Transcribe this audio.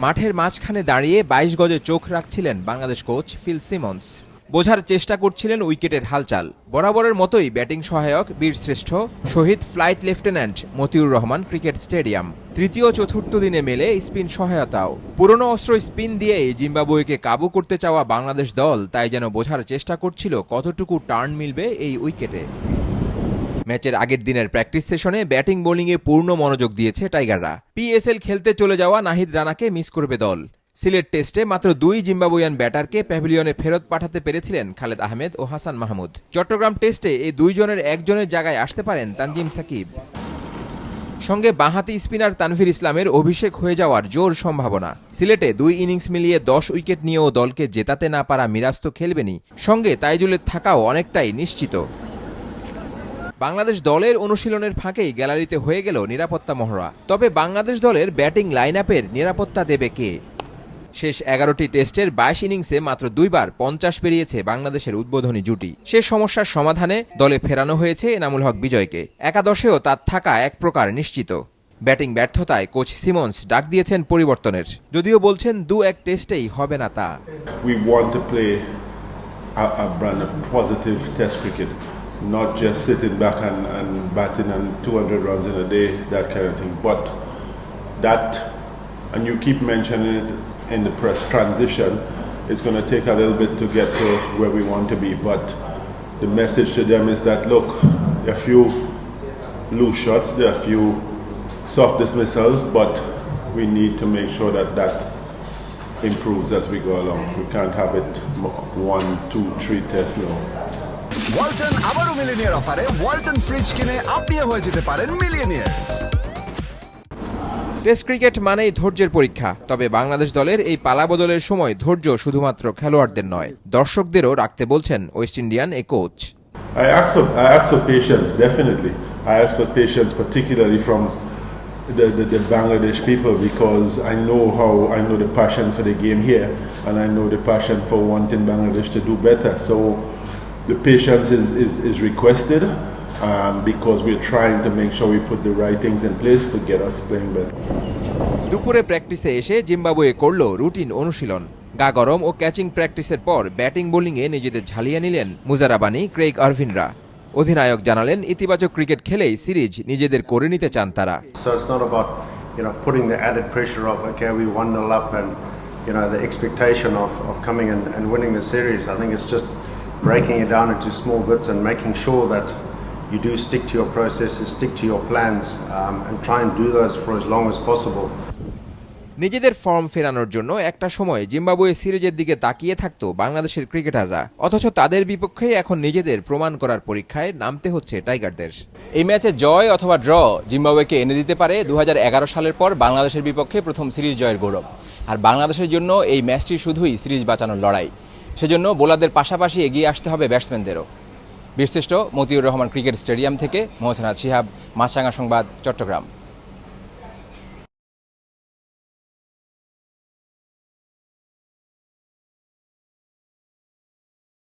মাঠের মাঝখানে দাঁড়িয়ে ২২ গজে চোখ রাখছিলেন বাংলাদেশ কোচ ফিল সিমন্স। বোঝার চেষ্টা করছিলেন উইকেটের হালচাল। বরাবরের মতোই ব্যাটিং সহায়ক বীরশ্রেষ্ঠ শহীদ flight lieutenant Motiur Rahman cricket stadium. তৃতীয় চতুর্থ দিনে মেলে স্পিন সহায়তাও। পুরনো অস্ত্র স্পিন দিয়েই জিম্বাবুয়েকে কাবু করতে চাওয়া বাংলাদেশ দল তাই যেন বোঝার চেষ্টা করছিল কতটুকু টার্ন মিলবে এই উইকেটে। ম্যাচের আগের দিনের প্র্যাকটিস সেশনে ব্যাটিং বোলিংয়ে পূর্ণ মনোযোগ দিয়েছে টাইগাররা। পিএসএল খেলতে চলে যাওয়া নাহিদ রানাকে মিস করবে দল। সিলেট টেস্টে মাত্র ২ জিম্বাবুইয়ান ব্যাটারকে প্যাভিলিয়নে ফেরত পাঠাতে পেরেছিলেন খালেদ আহমেদ ও হাসান মাহমুদ। চট্টগ্রাম টেস্টে এই দুইজনের একজনের জায়গায় আসতে পারেন তানজিম সাকিব। সঙ্গে বাঁহাতি স্পিনার তানভীর ইসলামের অভিষেক হয়ে যাওয়ার জোর সম্ভাবনা। সিলেটে ২ ইনিংস মিলিয়ে ১০ উইকেট নিয়েও দলকে জেতাতে না পারা মিরাজ তো খেলবেনই, সঙ্গে তাইজুলের থাকাও অনেকটাই নিশ্চিত। বাংলাদেশ দলের অনুশীলনের ফাঁকেই গ্যালারিতে হয়ে গেল নিরাপত্তা মহড়া। তবে বাংলাদেশ দলের ব্যাটিং লাইন আপের নিরাপত্তা দেবে কে? শেষ ১১টি টেস্টের ২২ ইনিংসে মাত্র ২ বার ৫০ পেরিয়েছে বাংলাদেশের উদ্বোধনী জুটি। সে সমস্যার সমাধানে দলে ফেরানো হয়েছে এনামুল হক বিজয়কে। একাদশেও তার থাকা এক প্রকার নিশ্চিত। ব্যাটিং ব্যর্থতায় কোচ সিমন্স ডাক দিয়েছেন পরিবর্তনের, যদিও বলছেন ২-১ টেস্টেই হবে না তা। We want to play a brand of positive test cricket, not just sitting back and batting and 200 runs in a day, that kind of thing. But that, and you keep mentioning it in the press, transition, it's going to take a little bit to get to where we want to be. But the message to them is that, look, there are a few loose shots, there are a few soft dismissals, but we need to make sure that that improves as we go along. We can't have it 1, 2, 3 tests now. Walton আবারও millionaire অফারে Walton fridge কিনে আপনিও হয়ে যেতে পারেন millionaire. Test cricket মানেই ধৈর্যের পরীক্ষা। তবে বাংলাদেশ দলের এই পালাবদলের সময় ধৈর্য শুধুমাত্র খেলোয়াড়দের নয়, দর্শকদেরও রাখতে বলছেন ওয়েস্ট ইন্ডিয়ান এই coach. I ask for patience, definitely. I ask for patience, particularly from the Bangladesh people, because I know the passion for the game here, and I know the passion for wanting Bangladesh to do better. So the patience is requested, because we're trying to make sure we put the right things in place to get us playing better. দুপুরে প্র্যাকটিসে এসে Zimbabwe করল routine অনুশীলন। গা গরম ও catching প্র্যাকটিসের পর batting বোলিংয়ে নিজেদের ঝালিয়ে নিলেন মুজারাবানি, ক্রেইগ আরভিনরা। অধিনায়ক জানালেন ইতিবাচক ক্রিকেট খেলেই সিরিজ নিজেদের করে নিতে চান তারা। So it's not about, putting the added pressure of, okay, we 1-0 up and, the expectation of coming and winning the series. I think it's just breaking it down into small bits and making sure that you do stick to your processes, stick to your plans, and try and do those for as long as possible. নিজেদের form ফেরানোর জন্য একটা সময় Zimbabwe সিরিজের দিকে তাকিয়ে থাকতো বাংলাদেশের ক্রিকেটাররা, অথচ তাদের বিপক্ষে এখন নিজেদের প্রমাণ করার পরীক্ষায় নামতে হচ্ছে টাইগারদের। এই ম্যাচে জয় অথবা ড্র জিম্বাবুয়েকে এনে দিতে পারে ২০১১ সালের পর বাংলাদেশের বিপক্ষে প্রথম সিরিজ জয়ের গৌরব। আর বাংলাদেশের জন্য এই ম্যাচটি শুধুই সিরিজ বাঁচানোর লড়াই। সেজন্য বোলারদের পাশাপাশি এগিয়ে আসতে হবে ব্যাটসম্যানদেরও। বীরশ্রেষ্ঠ মতিউর রহমান ক্রিকেট স্টেডিয়াম থেকে মোহসেনা শিহাব, মাছরাঙা সংবাদ, চট্টগ্রাম।